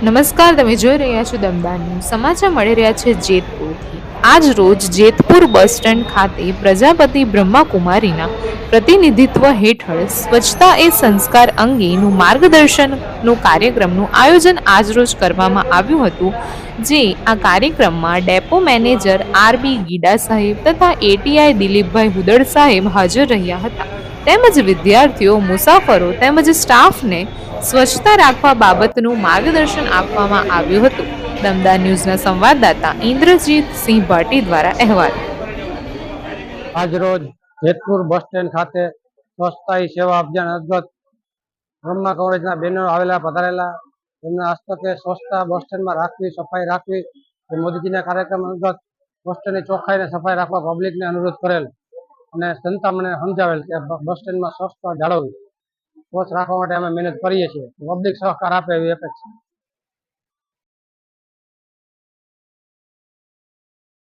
નમસ્કાર, તમે જોઈ રહ્યા છો દમદાર ન્યૂઝ. સમાચાર મળી રહ્યા છે જેતપુરથી. આજ રોજ જેતપુર બસ સ્ટેન્ડ ખાતે પ્રજાપતિ બ્રહ્માકુમારીના પ્રતિનિધિત્વ હેઠળ સ્વચ્છતા એ સંસ્કાર અંગેનું માર્ગદર્શનનું કાર્યક્રમનું આયોજન આજરોજ કરવામાં આવ્યું હતું. જે આ કાર્યક્રમમાં ડેપો મેનેજર આર.બી. ગીડા સાહેબ તથા એટીઆઈ દિલીપભાઈ હુદડ સાહેબ હાજર રહ્યા હતા. તેમજ વિદ્યાર્થીઓ, મુસાફરો તેમજ સ્ટાફને સ્વચ્છતા રાખવા બાબતનું માર્ગદર્શન આપવામાં આવ્યું હતું. દમદાર ન્યૂઝના સંવાદદાતા ઇન્દ્રજીતસિંહ ભાટી દ્વારા અહેવાલ. આજરોજ જેતપુર બસ સ્ટેન્ડ ખાતે સ્વચ્છતા હી સેવા અભિયાન અંતર્ગત બ્રહ્મા કોલેજના બેનરો આવેલા પધારેલા. તેમના હસ્તકે સ્વચ્છતા બસ સ્ટેન્ડમાં રાખવી, સફાઈ રાખવી એ મોદીજીના કાર્યક્રમ અંતર્ગત બસ સ્ટેન્ડની ચોખ્ખાઈ અને સફાઈ રાખવા પબ્લિકને અનુરોધ કરેલ અને જનતા મને સમજાવેલ કે બસ સ્ટેન્ડમાં સ્વચ્છતા જાળવવી, સ્વચ્છ રાખવા માટે અમે મહેનત કરીએ છીએ. પબ્લિક સહકાર આપે એવી અપેક્ષા.